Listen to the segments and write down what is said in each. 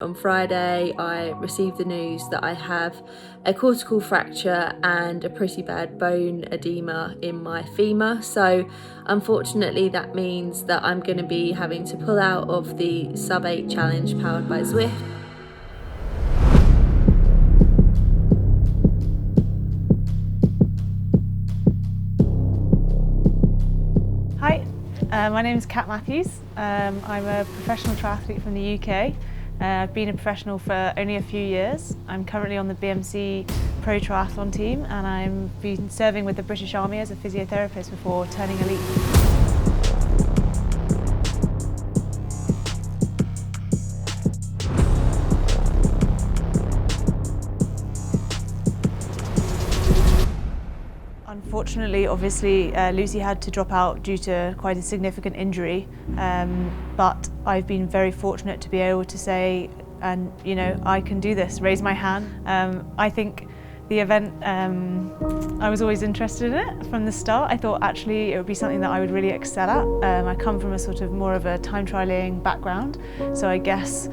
On Friday, I received the news that I have a cortical fracture and a pretty bad bone edema in my femur. So unfortunately, that means that I'm going to be having to pull out of the Sub8 challenge powered by Zwift. Hi, my name is Kat Matthews. I'm a professional triathlete from the UK. I've been a professional for only a few years. I'm currently on the BMC Pro Triathlon team, and I've been serving with the British Army as a physiotherapist before turning elite. Unfortunately, obviously, Lucy had to drop out due to quite a significant injury, but I've been very fortunate to be able to say, and you know, I can do this, raise my hand. I think the event, I was always interested in it from the start. I thought actually it would be something that I would really excel at. I come from a sort of more of a time trialling background, so I guess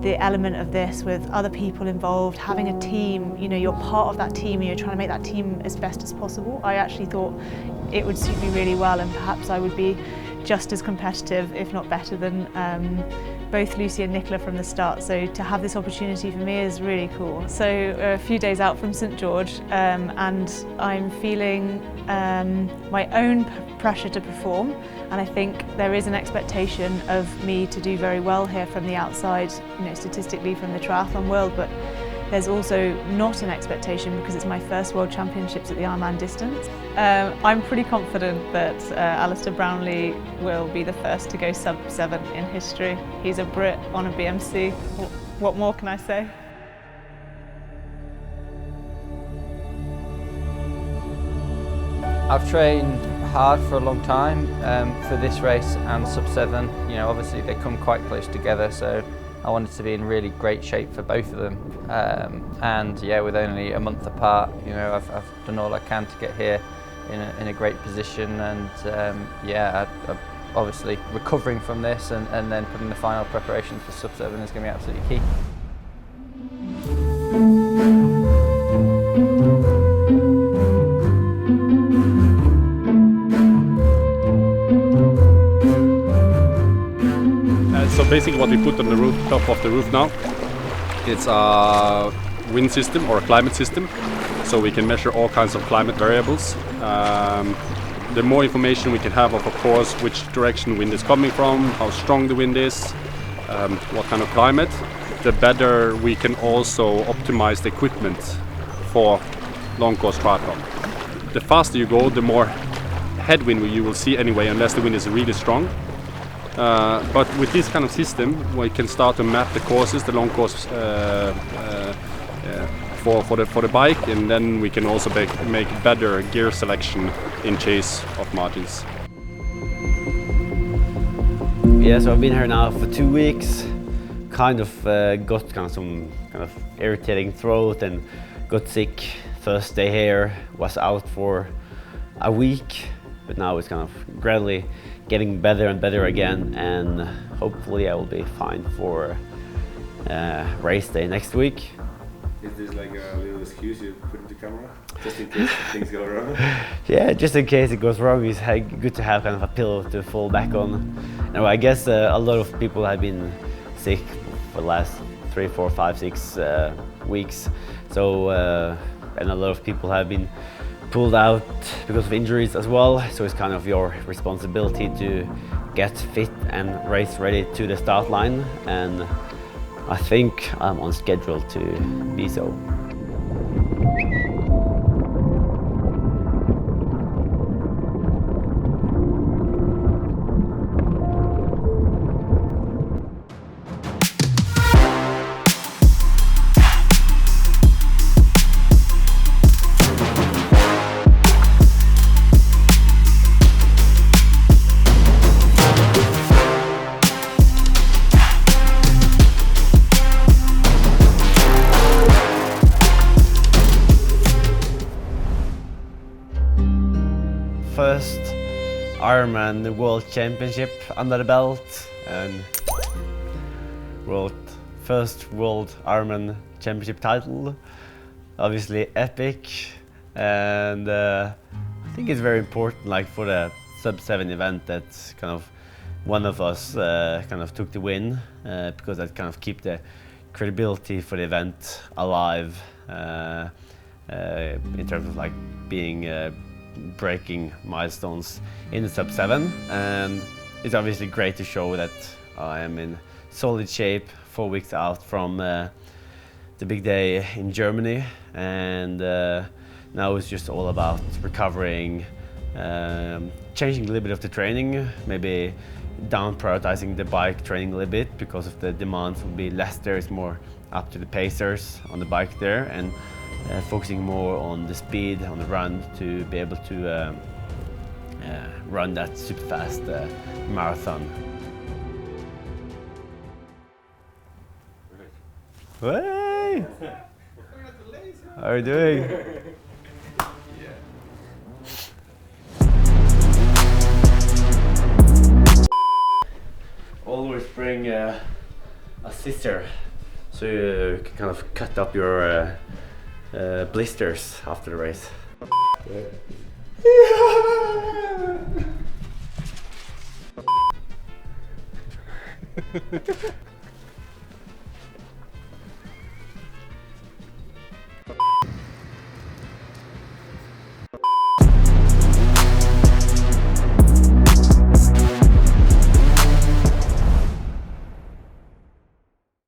the element of this with other people involved, having a team, you know, you're part of that team and you're trying to make that team as best as possible. I actually thought it would suit me really well, and perhaps I would be just as competitive, if not better, than both Lucy and Nicola from the start. So to have this opportunity for me is really cool. So a few days out from St George, and I'm feeling my own pressure to perform, and I think there is an expectation of me to do very well here from the outside, you know, statistically from the triathlon world, but there's also not an expectation because it's my first World Championships at the Ironman distance. I'm pretty confident that Alistair Brownlee will be the first to go Sub7 in history. He's a Brit on a BMC. What more can I say? I've trained hard for a long time for this race and Sub7. You know, obviously they come quite close together, so I wanted to be in really great shape for both of them. And yeah, with only a month apart, you know, I've done all I can to get here in a great position. And yeah, I'm obviously recovering from this and then putting the final preparations for Sub7 is going to be absolutely key. So basically what we put on the top of the roof now, it's a wind system or a climate system, so we can measure all kinds of climate variables. The more information we can have of course, which direction wind is coming from, how strong the wind is, what kind of climate, the better we can also optimize the equipment for long course triathlon. The faster you go, the more headwind you will see anyway, unless the wind is really strong. But with this kind of system, we can start to map the courses, the long course for the bike, and then we can also make better gear selection in chase of margins. Yeah, so I've been here now for 2 weeks. Got some kind of irritating throat and got sick. First day here, was out for a week, but now it's kind of gradually getting better and better again, and hopefully I will be fine for race day next week. Is this like a little excuse you put in the camera, just in case things go wrong? Yeah, just in case it goes wrong, it's good to have kind of a pillow to fall back on. Now, I guess a lot of people have been sick for the last 3, 4, 5, 6 weeks, so and a lot of people have been pulled out because of injuries as well, so it's kind of your responsibility to get fit and race ready to the start line, and I think I'm on schedule to be so. First Ironman World Championship under the belt, and World first World Ironman Championship title. Obviously epic, and I think it's very important, like for the Sub7 event, that kind of one of us kind of took the win, because that kind of keep the credibility for the event alive, in terms of like being breaking milestones in the Sub7. And it's obviously great to show that I am in solid shape 4 weeks out from the big day in Germany, and now it's just all about recovering, changing a little bit of the training, maybe down prioritizing the bike training a little bit because of the demands will be less there. It's more up to the pacers on the bike there, and focusing more on the speed on the run to be able to run that super fast marathon. Hey! How are you doing? Always bring a scissor so you can kind of cut up your blisters after the race.